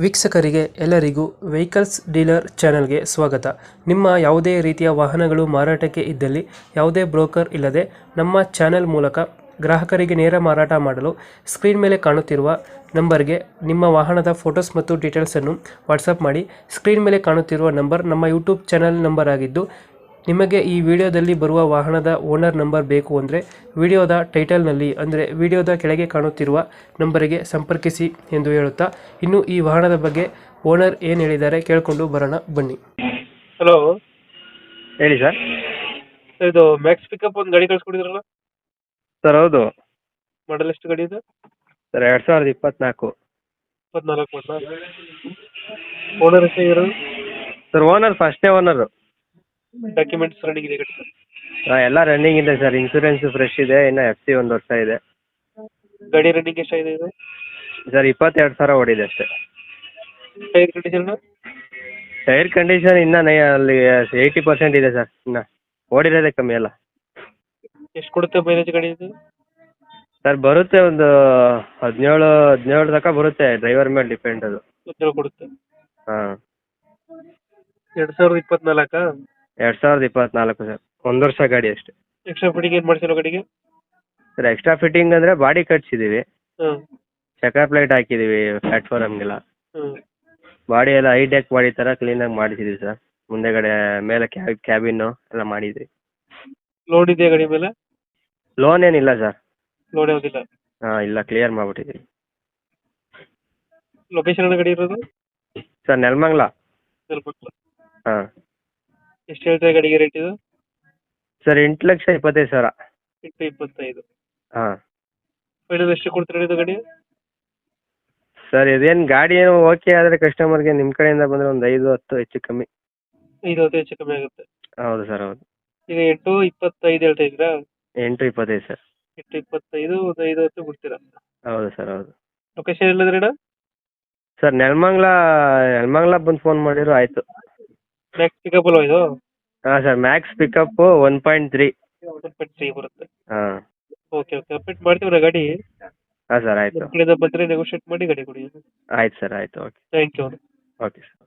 ವೀಕ್ಷಕರಿಗೆ ಎಲ್ಲರಿಗೂ vehicles dealer ಚಾನೆಲ್ಗೆ ಸ್ವಾಗತ. ನಿಮ್ಮ ಯಾವುದೇ ರೀತಿಯ ವಾಹನಗಳು ಮಾರಾಟಕ್ಕೆ ಇದ್ದಲ್ಲಿ ಯಾವುದೇ ಬ್ರೋಕರ್ ಇಲ್ಲದೆ ನಮ್ಮ ಚಾನೆಲ್ ಮೂಲಕ ಗ್ರಾಹಕರಿಗೆ ನೇರ ಮಾರಾಟ ಮಾಡಲು ಸ್ಕ್ರೀನ್ ಮೇಲೆ ಕಾಣುತ್ತಿರುವ ನಂಬರ್ಗೆ ನಿಮ್ಮ ವಾಹನದ ಫೋಟೋಸ್ ಮತ್ತು ಡೀಟೇಲ್ಸನ್ನು ವಾಟ್ಸಪ್ ಮಾಡಿ. ಸ್ಕ್ರೀನ್ ಮೇಲೆ ಕಾಣುತ್ತಿರುವ ನಂಬರ್ ನಮ್ಮ ಯೂಟ್ಯೂಬ್ ಚಾನೆಲ್ ನಂಬರ್ ಆಗಿದ್ದು, ನಿಮಗೆ ಈ ವಿಡಿಯೋದಲ್ಲಿ ಬರುವ ವಾಹನದ ಓನರ್ ನಂಬರ್ ಬೇಕು ಅಂದರೆ ವಿಡಿಯೋದ ಟೈಟಲ್ನಲ್ಲಿ ಅಂದರೆ ವಿಡಿಯೋದ ಕೆಳಗೆ ಕಾಣುತ್ತಿರುವ ನಂಬರಿಗೆ ಸಂಪರ್ಕಿಸಿ ಎಂದು ಹೇಳುತ್ತಾ, ಇನ್ನು ಈ ವಾಹನದ ಬಗ್ಗೆ ಓನರ್ ಏನು ಹೇಳಿದ್ದಾರೆ ಕೇಳಿಕೊಂಡು ಬರೋಣ ಬನ್ನಿ. ಹಲೋ, ಹೇಳಿ ಸರ್. ಇದು ಮ್ಯಾಕ್ಸ್ ಪಿಕಪ್ ಒಂದು ಗಾಡಿ ಕಳಿಸ್ಕೊಡಿದ್ರಲ್ಲ, ಸರ್ ಹೌದು ಮಾಡಲ್ ಎಷ್ಟು ಗಾಡಿ ಇದೆ? ಸರ್ 2024. 24 ಮಾಡಲ. ಓನರ್ ಎಷ್ಟಾಗಿರೋ? ಸರ್ ಓನರ್ ಫಸ್ಟ್ನೇ ಓನರು. ಡಾಕ್ಯುಮೆಂಟ್ಸ್ ರನ್ನಿಂಗ್ ಇದೆ ಗಾಡಿ? ಎಲ್ಲ ರನ್ನಿಂಗ್ ಇದೆ ಸರ್. ಇನ್ಸೂರೆನ್ಸ್ ಫ್ರೆಶ್ ಇದೆ, ಇನ್ನು FC 1 ವರ್ಷ ಇದೆ. ಗಾಡಿ ರನ್ನಿಂಗ್ ಎಷ್ಟಾಗಿದೆ ಇದು? ಸರ್ 22,000 ಓಡಿದೆ ಅಷ್ಟೇ. Tyre condition? ಟೈರ್ ಕಂಡೀಷನ್ ಇನ್ನೂ ಅಲ್ಲಿ 80% ಇದೆ ಸರ್. ಇನ್ನು ಓಡಿರೋದೇ ಕಮ್ಮಿ ಅಲ್ಲ. ಎಷ್ಟು ಕೊಡುತ್ತೆ ಮೈಲೇಜ್ ಗಾಡಿ ಇದು? ಸರ್ ಬರುತ್ತೆ ಒಂದು 17 ತನಕ ಬರುತ್ತೆ. ಡ್ರೈವರ್ ಮೇಲೆ ಡಿಪೆಂಡ್ ಅದು. 17 ಕೊಡುತ್ತೆ. ಹಾಂ, 2024? 2024 ಸರ್. 1 ವರ್ಷ ಗಾಡಿ ಅಷ್ಟೇ. ಎಕ್ಸ್ಟ್ರಾ ಫಿಟ್ಟಿಂಗ್ ಏನು ಮಾಡ್ಸಿರೋ ಗಾಡಿಗೆ? ಸರ್ ಎಕ್ಸ್ಟ್ರಾ ಫಿಟ್ಟಿಂಗ್ ಅಂದರೆ ಬಾಡಿ ಕಟ್ಸಿದ್ದೀವಿ, ಹಾಂ ಚೆಕರ್ ಪ್ಲೇಟ್ ಹಾಕಿದ್ದೀವಿ ಪ್ಲಾಟ್ಫಾರಮ್ಗೆಲ್ಲ. ಹಾಂ. ಬಾಡಿ ಎಲ್ಲ ಹೈಟೆಕ್ ಬಾಡಿ ಥರ ಕ್ಲೀನಾಗಿ ಮಾಡಿದ್ದೀವಿ ಸರ್. ಮುಂದೆಗಡೆ ಮೇಲೆ ಕ್ಯಾಬಿನ್ನು ಎಲ್ಲ ಮಾಡಿದ್ವಿ. ಲೋನ್ ಇದೆಯಾ ಗಾಡಿ ಮೇಲೆ? ಲೋನ್ ಏನಿಲ್ಲ ಸರ್. ಲೋನ್ ಯಾವುದಿಲ್ಲ? ಹಾಂ, ಇಲ್ಲ, ಕ್ಲಿಯರ್ ಮಾಡಿಬಿಟ್ಟಿದ್ದೀವಿ. ಲೊಕೇಶನ್ ಗಾಡಿ ಇರೋದು? ಸರ್ ನೆಲಮಂಗಲ. ಸ್ವಲ್ಪ ಹಾಂ. ಎಷ್ಟು ಹೇಳ್ತಾರೆ ಗಾಡಿಗೆ ರೇಟ್ ಇದು? ಸರ್ 8,25,000. 8,25,000. ಹಾಂ. ಫೈನಲ್ ಎಷ್ಟು ಕೊಡ್ತೀರಾ ಇದು ಗಾಡಿ? ಸರ್ ಇದೇನು ಗಾಡಿ ಏನು ಓಕೆ ಆದರೆ ಕಸ್ಟಮರ್ಗೆ ನಿಮ್ಮ ಕಡೆಯಿಂದ ಬಂದರೆ ಒಂದು 5-10 ಹೆಚ್ಚು ಕಮ್ಮಿ. 5-10 ಹೆಚ್ಚು ಕಮ್ಮಿ ಆಗುತ್ತೆ. ಹೌದು ಸರ್, ಹೌದು. ಈಗ 8,25,000 ಹೇಳ್ತಾ ಇದ್ದೀರಾ? 8,25,000 ಸರ್. 8,25,000 ಒಂದು 5-10 ಬಿಡ್ತೀರಾ? ಹೌದು ಸರ್, ಹೌದು. ಲೊಕೇಶನ್ ಎಲ್ಲದ್ರಣ್ಣ? ಸರ್ ನೆಲಮಂಗಲ ಬಂದು ಫೋನ್ ಮಾಡಿದ್ರು ಆಯಿತು. ಮ್ಯಾಕ್ಸ್ ಪಿಕಪ್ ಅಲ್ವಾ ಇದು? ಹಾಂ ಸರ್, ಮ್ಯಾಕ್ಸ್ ಪಿಕಪ್ಪು 1.3. 1.3 ಬರುತ್ತೆ. ಹಾಂ. ಓಕೆ ಅಪ್ಡೇಟ್ ಮಾಡ್ತೀವಿ ಗಾಡಿ. ಹಾಂ ಸರ್, ಆಯಿತು. ನಮ್ಮ ಕಡೆಯಿಂದ ಬಂದರೆ ನೆಗೋಷಿಯೇಟ್ ಮಾಡಿ ಗಾಡಿ ಕೊಡಿ. ಆಯ್ತು ಸರ್, ಆಯಿತು. Okay. Thank you. Okay sir.